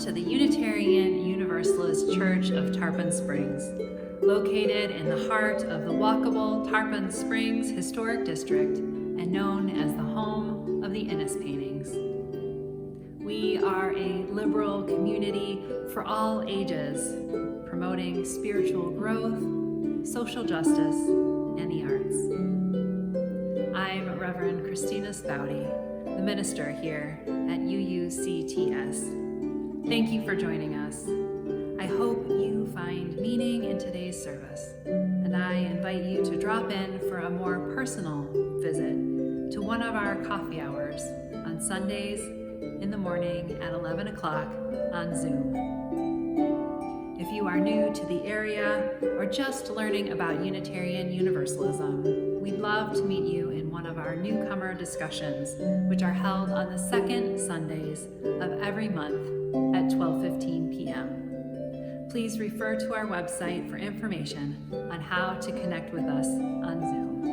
to the Unitarian Universalist Church of Tarpon Springs, located in the heart of the walkable Tarpon Springs Historic District and known as the home of the Innes paintings. We are a liberal community for all ages, promoting spiritual growth, social justice, and the arts. I'm Reverend Christina Spouty, the minister here at UUCTS. Thank you for joining us. I hope you find meaning in today's service, and I invite you to drop in for a more personal visit to one of our coffee hours on Sundays in the morning at 11 o'clock on Zoom. If you are new to the area or just learning about Unitarian Universalism, we'd love to meet you in one of our newcomer discussions, which are held on the second Sundays of every month at 12:15 p.m. Please refer to our website for information on how to connect with us on Zoom.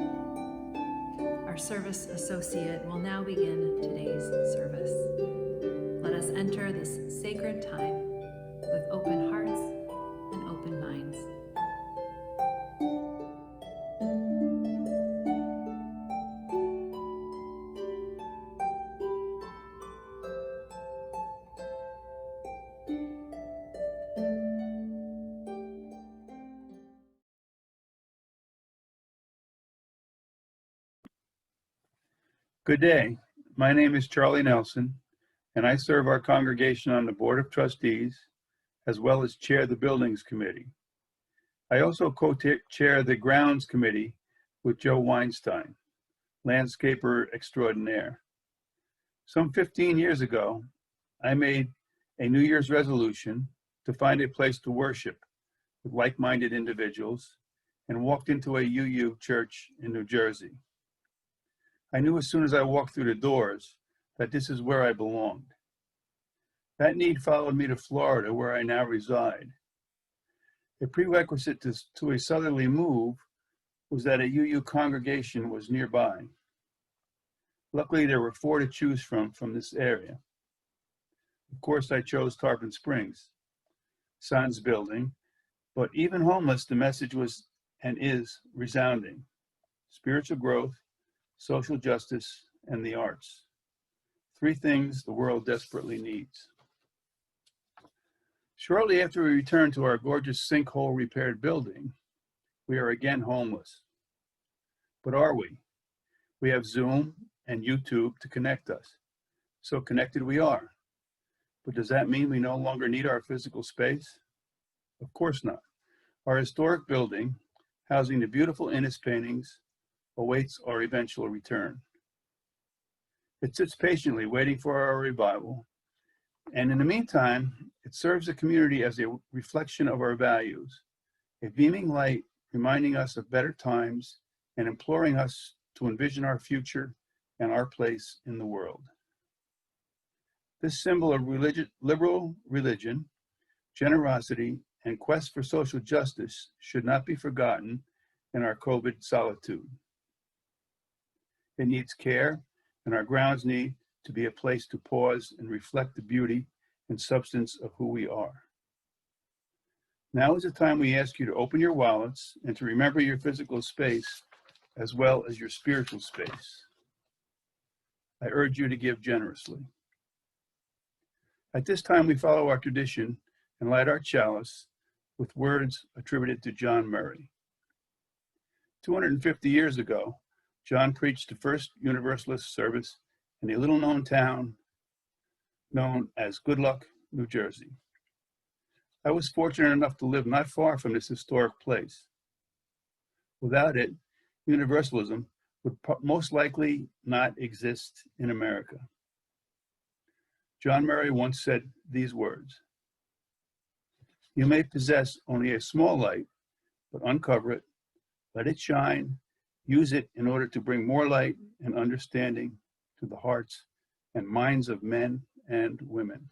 Our service associate will now begin today's service. Let us enter this sacred time with open hearts and open minds. Good day. My name is Charlie Nelson, and I serve our congregation on the Board of Trustees, as well as chair the Buildings Committee. I also co-chair the Grounds Committee with Joe Weinstein, landscaper extraordinaire. Some 15 years ago, I made a New Year's resolution to find a place to worship with like-minded individuals and walked into a UU church in New Jersey. I knew as soon as I walked through the doors that this is where I belonged. That need followed me to Florida, where I now reside. A prerequisite to a southerly move was that a UU congregation was nearby. Luckily, there were 4 to choose from this area. Of course, I chose Tarpon Springs, sans building, but even homeless, the message was and is resounding: spiritual growth, social justice, and the arts. 3 things the world desperately needs. Shortly after we returned to our gorgeous sinkhole repaired building, we are again homeless. But are we? We have Zoom and YouTube to connect us. So connected we are. But does that mean we no longer need our physical space? Of course not. Our historic building, housing the beautiful Innes paintings, awaits our eventual return. It sits patiently waiting for our revival, and in the meantime, it serves the community as a reflection of our values, a beaming light reminding us of better times and imploring us to envision our future and our place in the world. This symbol of liberal religion, generosity, and quest for social justice should not be forgotten in our COVID solitude. It needs care, and our grounds need to be a place to pause and reflect the beauty and substance of who we are. Now is the time we ask you to open your wallets and to remember your physical space as well as your spiritual space. I urge you to give generously. At this time, we follow our tradition and light our chalice with words attributed to John Murray. 250 years ago, John preached the first Universalist service in a little-known town known as Good Luck, New Jersey. I was fortunate enough to live not far from this historic place. Without it, Universalism would most likely not exist in America. John Murray once said these words: "You may possess only a small light, but uncover it, let it shine, use it in order to bring more light and understanding to the hearts and minds of men and women."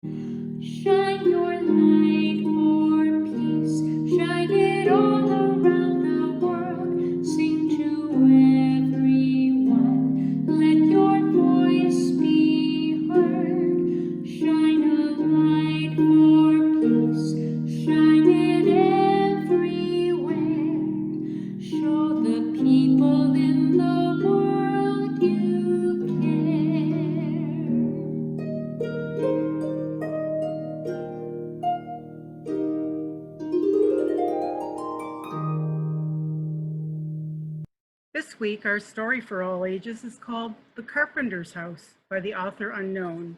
Shine your light for peace, shine it all around the world. Sing to everyone, let your voice be This week, our story for all ages is called The Carpenter's House by the author unknown.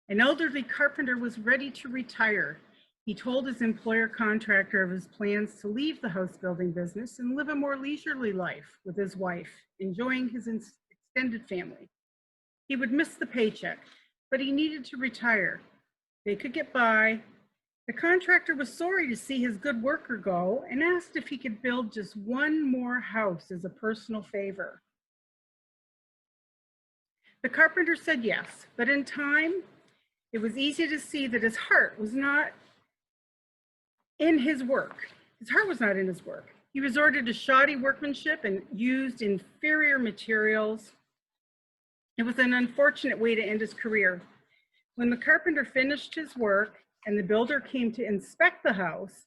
An elderly carpenter was ready to retire. He told his employer contractor of his plans to leave the house building business and live a more leisurely life with his wife, enjoying his extended family. He would miss the paycheck, but he needed to retire. They could get by. The contractor was sorry to see his good worker go and asked if he could build just one more house as a personal favor. The carpenter said yes, but in time, it was easy to see that his heart was not in his work. His heart was not in his work. He resorted to shoddy workmanship and used inferior materials. It was an unfortunate way to end his career. When the carpenter finished his work and the builder came to inspect the house,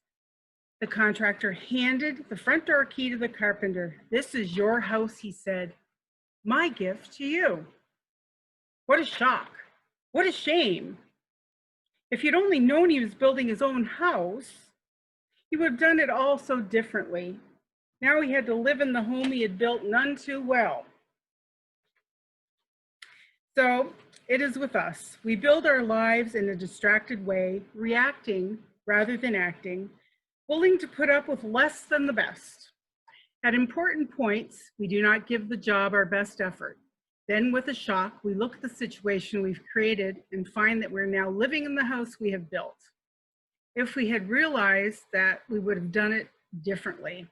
the contractor handed the front door key to the carpenter. "This is your house," he said. "My gift to you." What a shock. What a shame. If he'd only known he was building his own house, he would have done it all so differently. Now he had to live in the home he had built none too well. So it is with us. We build our lives in a distracted way, reacting rather than acting, willing to put up with less than the best. At important points, we do not give the job our best effort. Then with a shock, we look at the situation we've created and find that we're now living in the house we have built. If we had realized that, we would have done it differently.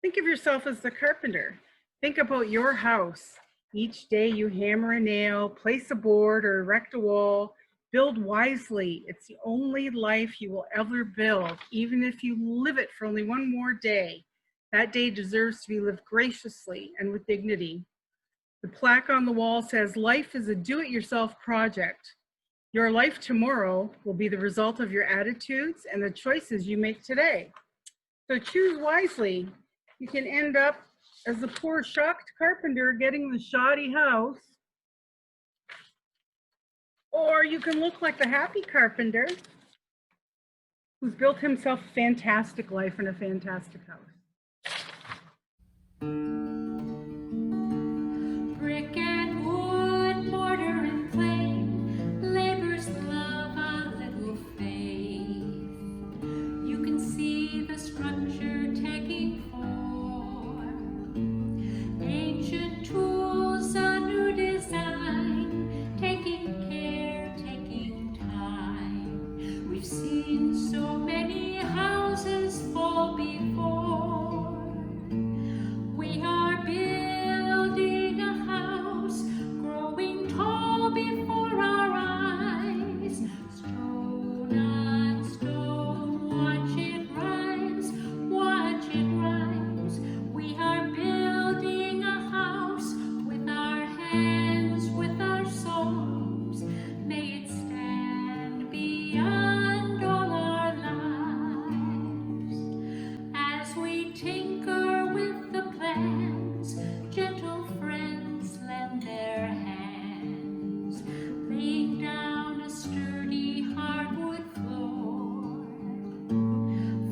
Think of yourself as the carpenter. Think about your house. Each day you hammer a nail, place a board, or erect a wall. Build wisely. It's the only life you will ever build, even if you live it for only one more day. That day deserves to be lived graciously and with dignity. The plaque on the wall says, "Life is a do-it-yourself project." Your life tomorrow will be the result of your attitudes and the choices you make today. So choose wisely. You can end up as the poor shocked carpenter getting the shoddy house, or you can look like the happy carpenter who's built himself a fantastic life in a fantastic house. Brick and wood, mortar and clay, labor's love, a little faith. You can see the structure taking form, ancient tools, a new design, taking care, taking time. We've seen so many houses fall before. We are building a house, growing tall before our eyes. Stone on stone, watch it rise, watch it rise. We are building a house with our hands, with our souls. May it stand beyond all our lives. As we tinker with the plans, gentle friends lend their hands, laying down a sturdy hardwood floor.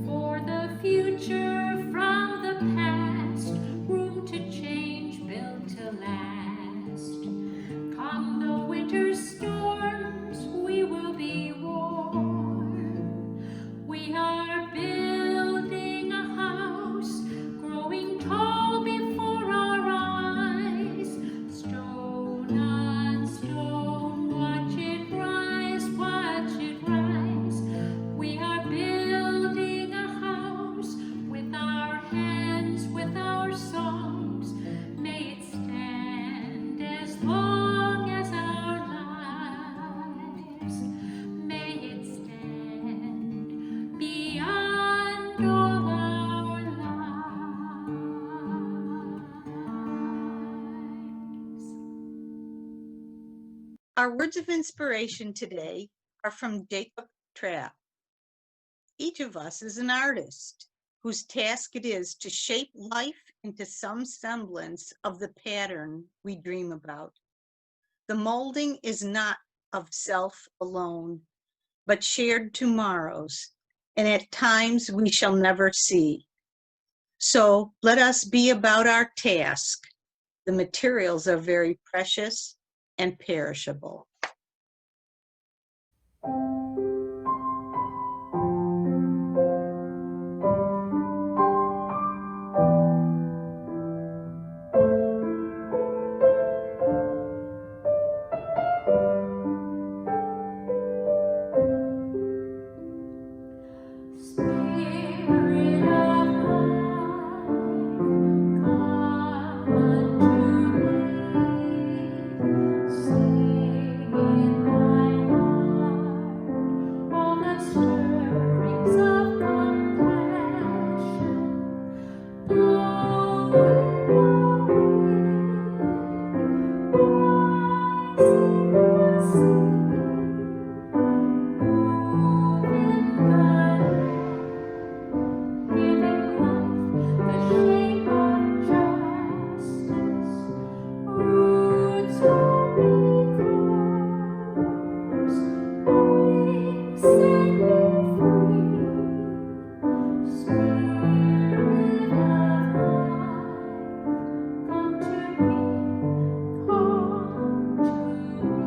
For the future from the past, room to change, built to last. Come the winter storms, we will be warm. We are building a house, growing tall before our eyes. Stone on stone, watch it rise, watch it rise. We are building a house with our hands, with our songs. May it stand as long as our lives. May it stand beyond all our lives. Our words of inspiration today are from Jacob Trapp. Each of us is an artist whose task it is to shape life into some semblance of the pattern we dream about. The molding is not of self alone, but shared tomorrows, and at times we shall never see. So let us be about our task. The materials are very precious and perishable. Spirit of life, come unto me. Stay in my heart all the stirrings of compassion. Blow in the wind, rise in the sea, move in the giving life the shape of justice. Roots will be crossed, wings set me free. Spirit of life, come to me, come to me.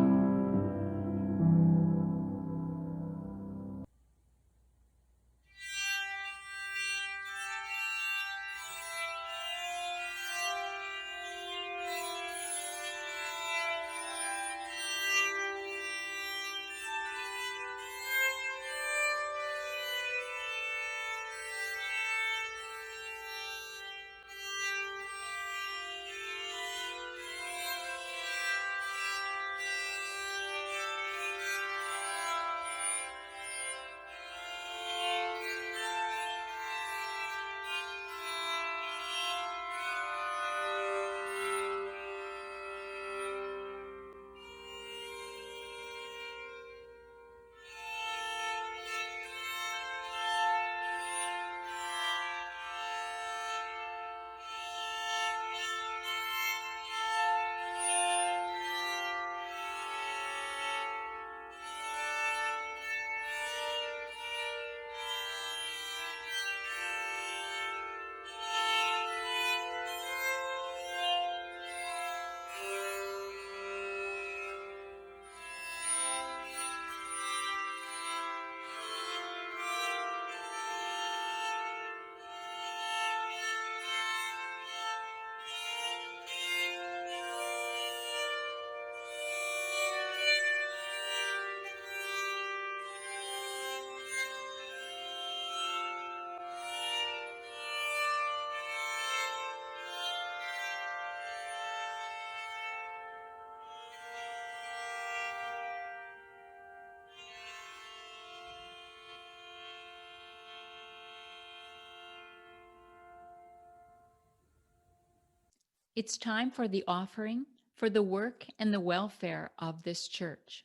It's time for the offering for the work and the welfare of this church.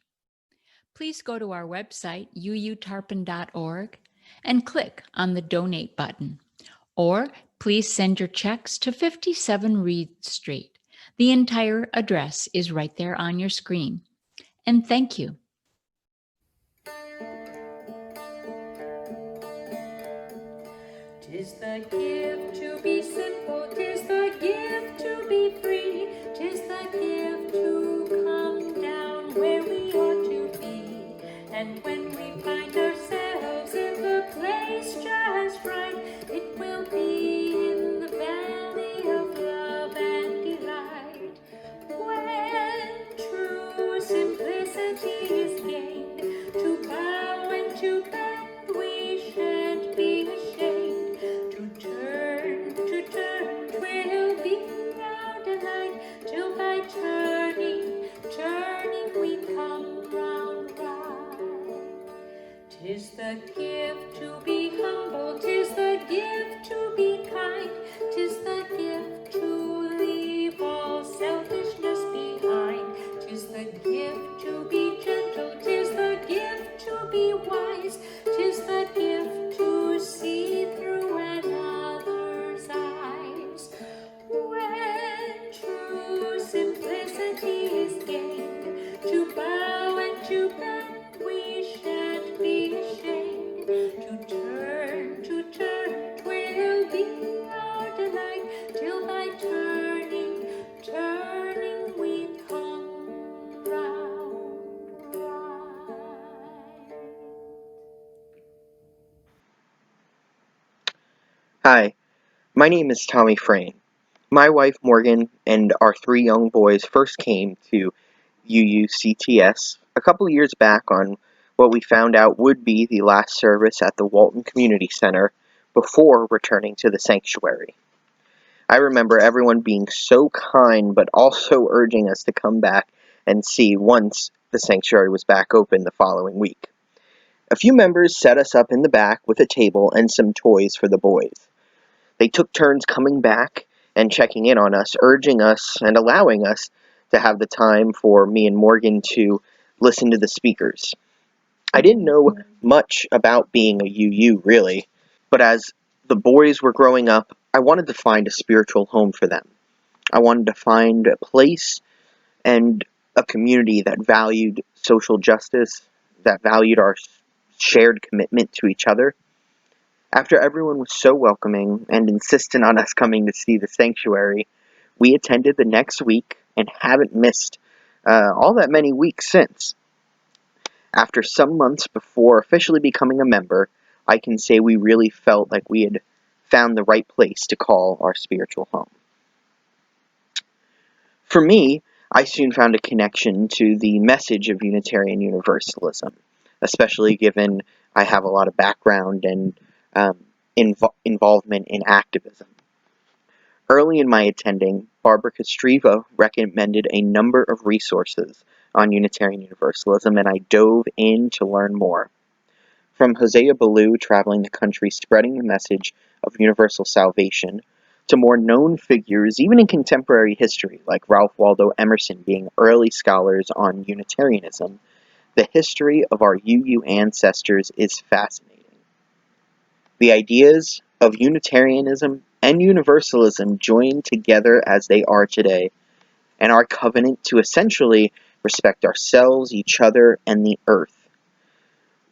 Please go to our website, uutarpon.org, and click on the donate button. Or please send your checks to 57 Reed Street. The entire address is right there on your screen. And thank you. 'Tis the gift to be simple, 'tis the gift to be free, 'tis the gift to come down where we ought to be. And when we find ourselves in the place just right, it will be in the valley of love and delight. When true simplicity is gained, to bow and to bend we shan't be ashamed. To turn, will be our delight, till by turning we come round right. Hi, my name is Tommy Frayne. My wife Morgan and our 3 young boys first came to UUCTS a couple years back on what we found out would be the last service at the Walton Community Center before returning to the sanctuary. I remember everyone being so kind but also urging us to come back and see once the sanctuary was back open the following week. A few members set us up in the back with a table and some toys for the boys. They took turns coming back and checking in on us, urging us and allowing us to have the time for me and Morgan to listen to the speakers. I didn't know much about being a UU, really, but as the boys were growing up, I wanted to find a spiritual home for them. I wanted to find a place and a community that valued social justice, that valued our shared commitment to each other. After everyone was so welcoming and insistent on us coming to see the sanctuary, we attended the next week and haven't missed all that many weeks since. After some months before officially becoming a member, I can say we really felt like we had found the right place to call our spiritual home. For me, I soon found a connection to the message of Unitarian Universalism, especially given I have a lot of background and involvement in activism. Early in my attending, Barbara Kostreva recommended a number of resources on Unitarian Universalism, and I dove in to learn more. From Hosea Ballou traveling the country spreading the message of universal salvation, to more known figures, even in contemporary history, like Ralph Waldo Emerson being early scholars on Unitarianism, the history of our UU ancestors is fascinating. The ideas of Unitarianism and Universalism joined together as they are today, and our covenant to essentially respect ourselves, each other, and the earth.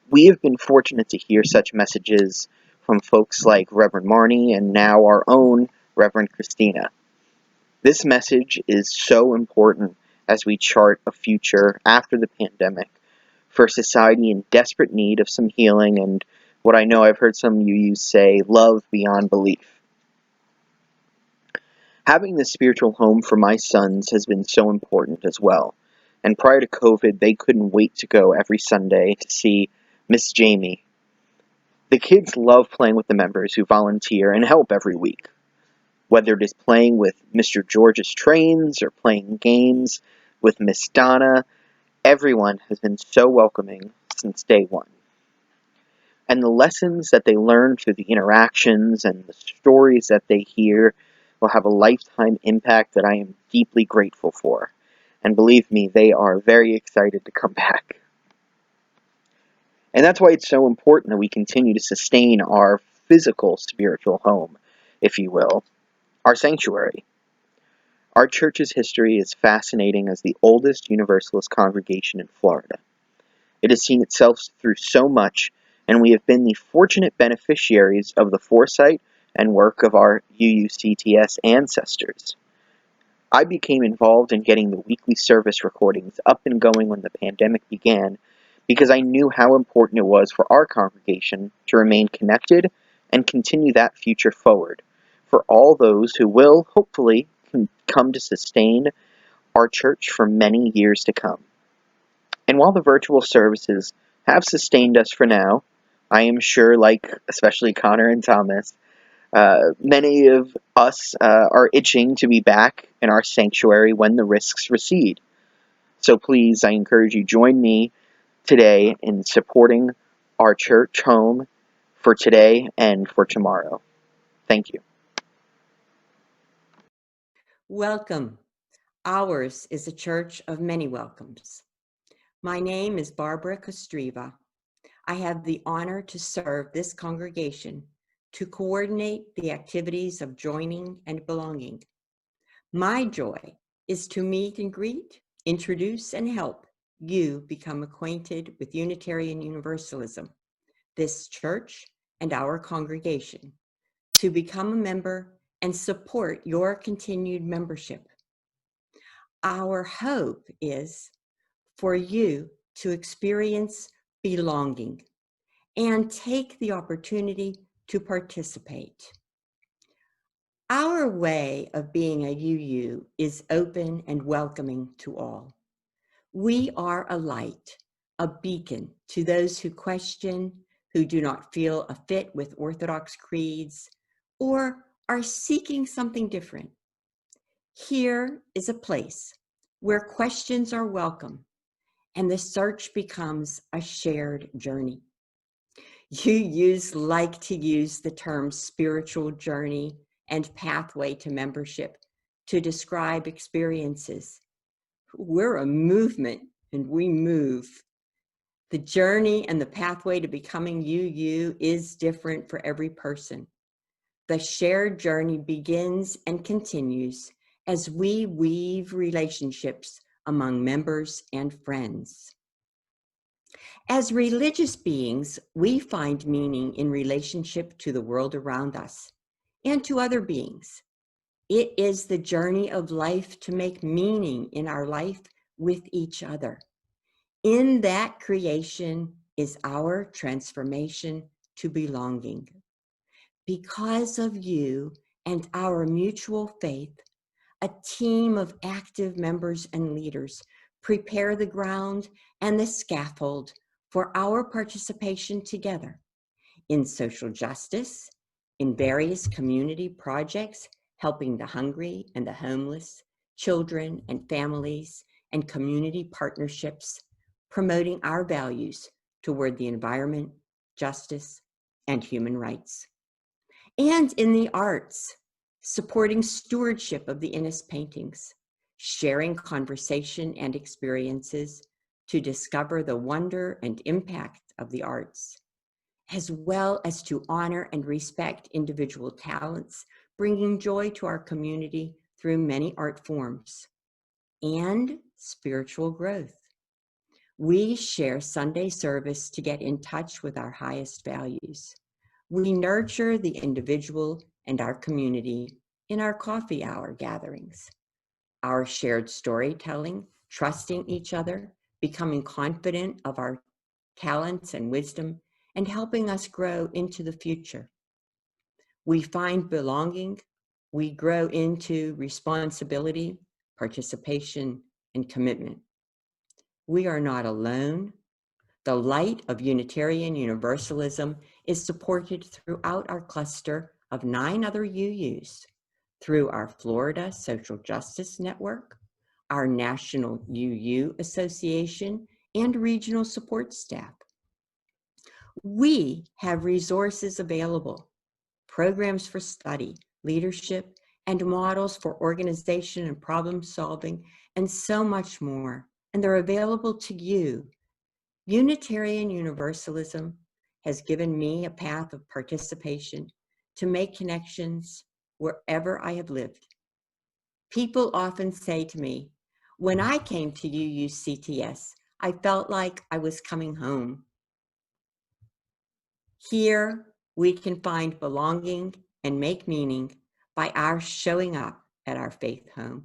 We have been fortunate to hear such messages from folks like Reverend Marnie and now our own Reverend Christina. This message is so important as we chart a future after the pandemic for a society in desperate need of some healing and what I know I've heard some UUs say, love beyond belief. Having this spiritual home for my sons has been so important as well. And prior to COVID, they couldn't wait to go every Sunday to see Miss Jamie. The kids love playing with the members who volunteer and help every week. Whether it is playing with Mr. George's trains or playing games with Miss Donna, everyone has been so welcoming since day one. And the lessons that they learn through the interactions and the stories that they hear will have a lifetime impact that I am deeply grateful for. And believe me, they are very excited to come back. And that's why it's so important that we continue to sustain our physical spiritual home, if you will, our sanctuary. Our church's history is fascinating as the oldest Universalist congregation in Florida. It has seen itself through so much, and we have been the fortunate beneficiaries of the foresight and work of our UUCTS ancestors. I became involved in getting the weekly service recordings up and going when the pandemic began because I knew how important it was for our congregation to remain connected and continue that future forward for all those who will, hopefully, come to sustain our church for many years to come. And while the virtual services have sustained us for now, I am sure, like especially Connor and Thomas, many of us are itching to be back in our sanctuary when the risks recede. So please, I encourage you, join me today in supporting our church home for today and for tomorrow. Thank you. Welcome. Ours is a church of many welcomes. My name is Barbara Kostreva. I have the honor to serve this congregation to coordinate the activities of joining and belonging. My joy is to meet and greet, introduce, and help you become acquainted with Unitarian Universalism, this church and our congregation, to become a member and support your continued membership. Our hope is for you to experience belonging and take the opportunity to participate. Our way of being a UU is open and welcoming to all. We are a light, a beacon to those who question, who do not feel a fit with Orthodox creeds, or are seeking something different. Here is a place where questions are welcome and the search becomes a shared journey. UUs like to use the term spiritual journey and pathway to membership to describe experiences. We're a movement and we move. The journey and the pathway to becoming UU is different for every person. The shared journey begins and continues as we weave relationships among members and friends. As religious beings, we find meaning in relationship to the world around us and to other beings. It is the journey of life to make meaning in our life with each other. In that creation is our transformation to belonging. Because of you and our mutual faith, a team of active members and leaders prepare the ground and the scaffold for our participation together in social justice, in various community projects, helping the hungry and the homeless, children and families, and community partnerships, promoting our values toward the environment, justice, and human rights. And in the arts, supporting stewardship of the Innes paintings, sharing conversation and experiences to discover the wonder and impact of the arts, as well as to honor and respect individual talents, bringing joy to our community through many art forms, and spiritual growth. We share Sunday service to get in touch with our highest values. We nurture the individual and our community in our coffee hour gatherings. Our shared storytelling, trusting each other, becoming confident of our talents and wisdom, and helping us grow into the future. We find belonging, we grow into responsibility, participation, and commitment. We are not alone. The light of Unitarian Universalism is supported throughout our cluster of 9 other UUs, through our Florida Social Justice Network, our National UU Association, and regional support staff. We have resources available, programs for study, leadership, and models for organization and problem solving, and so much more. And they're available to you. Unitarian Universalism has given me a path of participation to make connections wherever I have lived. People often say to me, when I came to UUCTS, I felt like I was coming home. Here, we can find belonging and make meaning by our showing up at our faith home.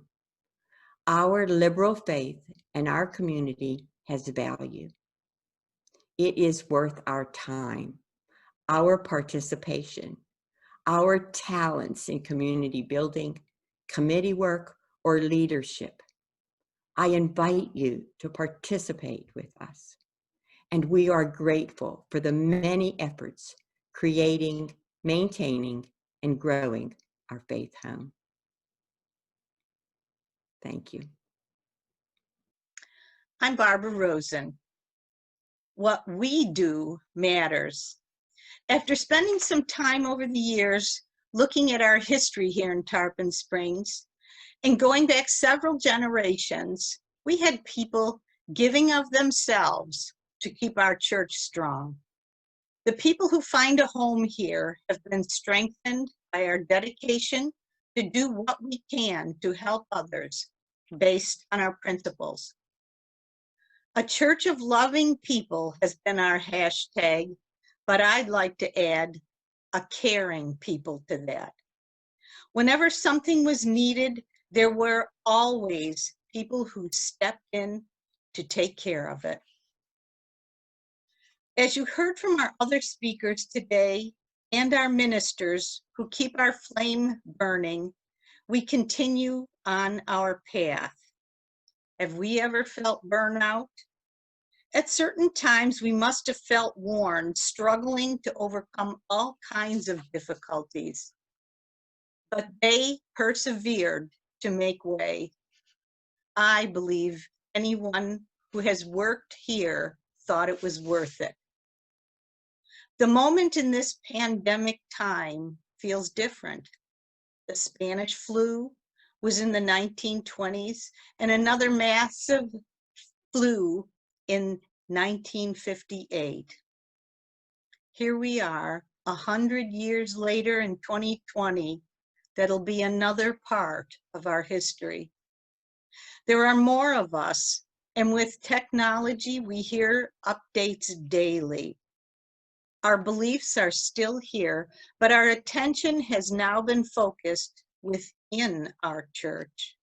Our liberal faith and our community has value. It is worth our time, our participation, our talents in community building, committee work, or leadership. I invite you to participate with us. And we are grateful for the many efforts creating, maintaining, and growing our faith home. Thank you. I'm Barbara Rosen. What we do matters. After spending some time over the years looking at our history here in Tarpon Springs and going back several generations, we had people giving of themselves to keep our church strong. The people who find a home here have been strengthened by our dedication to do what we can to help others based on our principles. A church of loving people has been our hashtag, but I'd like to add a caring people to that. Whenever something was needed, there were always people who stepped in to take care of it. As you heard from our other speakers today, and our ministers who keep our flame burning, we continue on our path. Have we ever felt burnout? At certain times, we must have felt worn, struggling to overcome all kinds of difficulties. But they persevered to make way. I believe anyone who has worked here thought it was worth it. The moment in this pandemic time feels different. The Spanish flu was in the 1920s, and another massive flu in 1958. Here we are, 100 years later in 2020, that'll be another part of our history. There are more of us, and with technology, we hear updates daily. Our beliefs are still here, but our attention has now been focused within our church.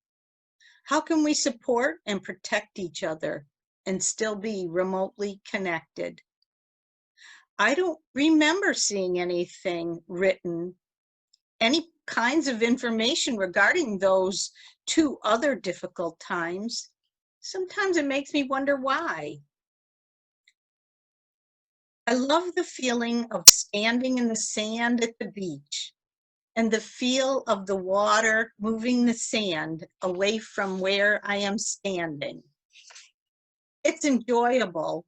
How can we support and protect each other and still be remotely connected? I don't remember seeing anything written, any kinds of information regarding those 2 other difficult times. Sometimes it makes me wonder why. I love the feeling of standing in the sand at the beach and the feel of the water moving the sand away from where I am standing. It's enjoyable,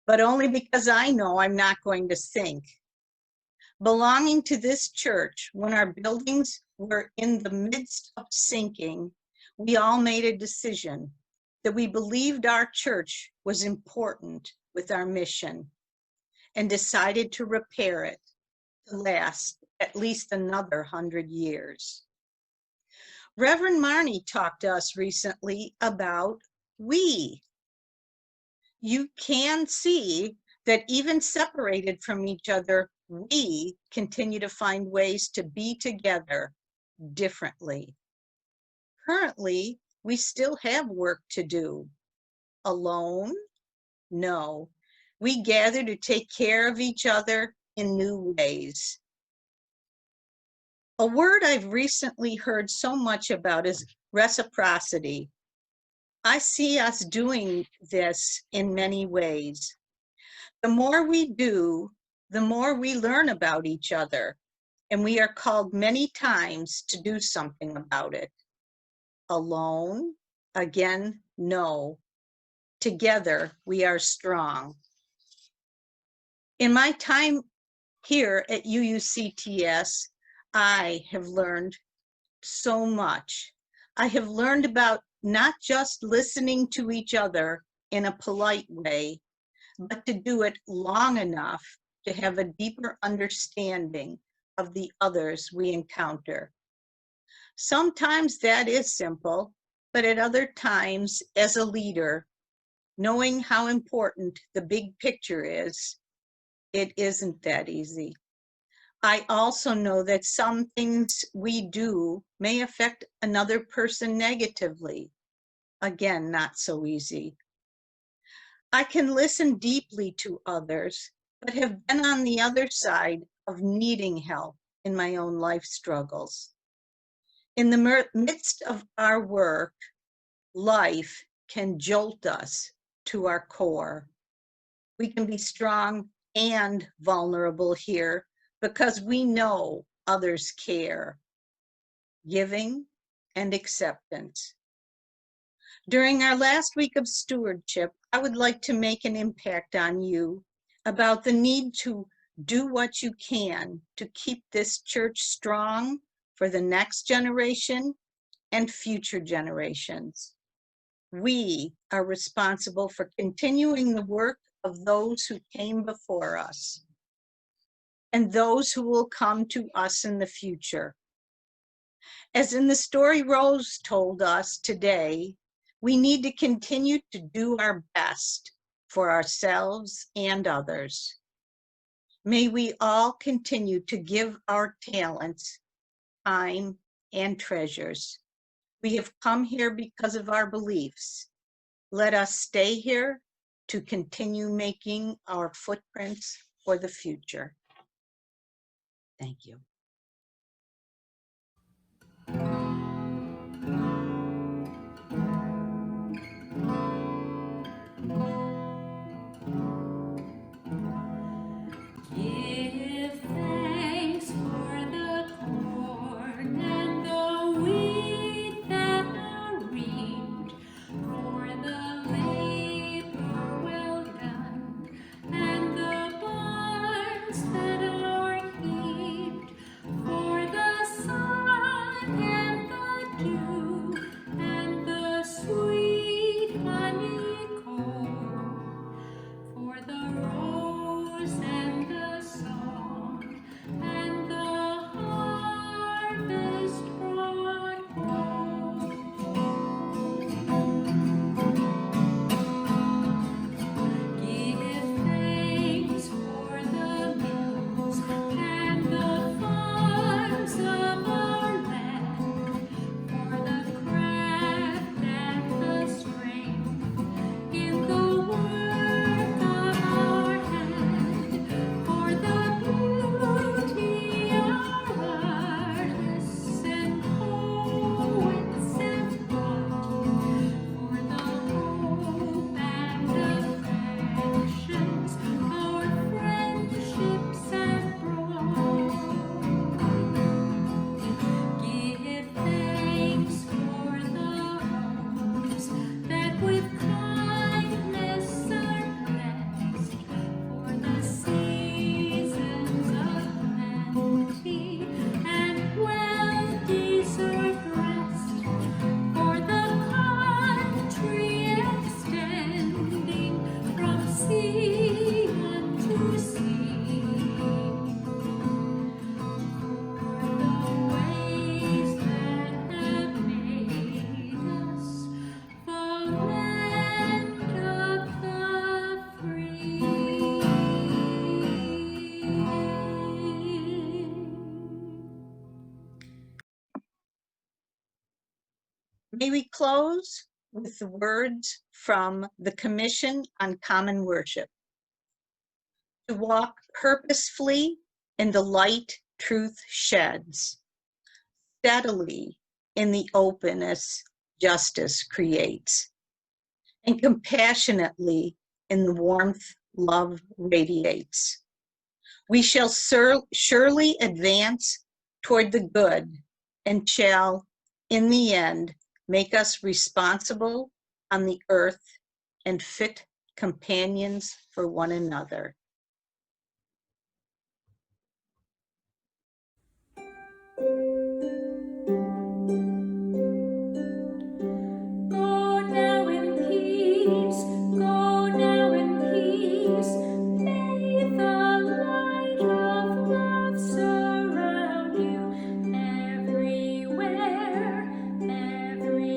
but only because I know I'm not going to sink. Belonging to this church, when our buildings were in the midst of sinking, we all made a decision that we believed our church was important with our mission and decided to repair it to last at least another 100 years. Reverend Marnie talked to us recently about we. You can see that even separated from each other, we continue to find ways to be together differently. Currently, we still have work to do. Alone? No. We gather to take care of each other in new ways. A word I've recently heard so much about is reciprocity. I see us doing this in many ways. The more we do, the more we learn about each other, and we are called many times to do something about it. Alone? Again, no. Together, we are strong. In my time here at UUCTS, I have learned so much. I have learned about not just listening to each other in a polite way, but to do it long enough to have a deeper understanding of the others we encounter. Sometimes that is simple, but at other times, as a leader, knowing how important the big picture is, it isn't that easy. I also know that some things we do may affect another person negatively. Again, not so easy. I can listen deeply to others, but have been on the other side of needing help in my own life struggles. In the midst of our work, life can jolt us to our core. We can be strong and vulnerable here because we know others care. Giving and acceptance. During our last week of stewardship, I would like to make an impact on you about the need to do what you can to keep this church strong for the next generation and future generations. We are responsible for continuing the work of those who came before us and those who will come to us in the future. As in the story Rose told us today, we need to continue to do our best for ourselves and others. May we all continue to give our talents, time, and treasures. We have come here because of our beliefs. Let us stay here to continue making our footprints for the future. Thank you. Give thanks for the corn and the wheat that are reaped, for the labor well done, and the barns that are heaped, for the sun and the dew, and the sweet honeycomb, for the rose and the song, and the harvest brought home. Give thanks for the mills and the farms of our land, for the craft and the strength in the work of our hand, for the beauty our artists and poets have brought, for the hope and affections our friendships have brought. Give thanks for the homes that with kindness are blessed, for the seasons of plenty and well-deserved rest, for the country extending from sea unto sea, for the ways that have made us the land of the free. May we close with the words from the Commission on Common Worship. To walk purposefully in the light truth sheds, steadily in the openness justice creates, and compassionately in the warmth love radiates. We shall surely advance toward the good and shall, in the end, make us responsible on the earth and fit companions for one another. Go now in peace, go now in peace. May the light of love surround you everywhere, everywhere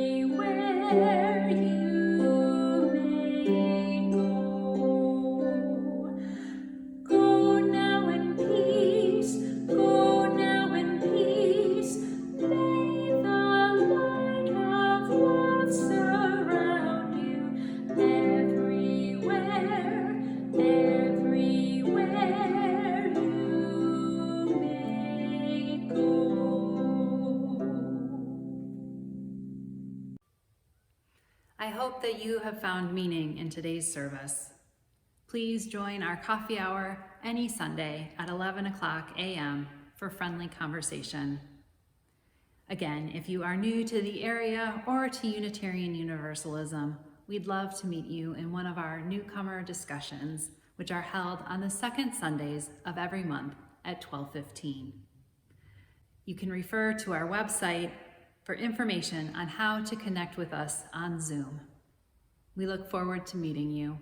you may go. Go now in peace, go now in peace. May the light of love surround you everywhere, everywhere you may go. I hope that you have found meaning in today's service. Please join our coffee hour any Sunday at 11 o'clock a.m. for friendly conversation. Again, if you are new to the area or to Unitarian Universalism, we'd love to meet you in one of our newcomer discussions, which are held on the second Sundays of every month at 12:15. You can refer to our website for information on how to connect with us on Zoom. We look forward to meeting you.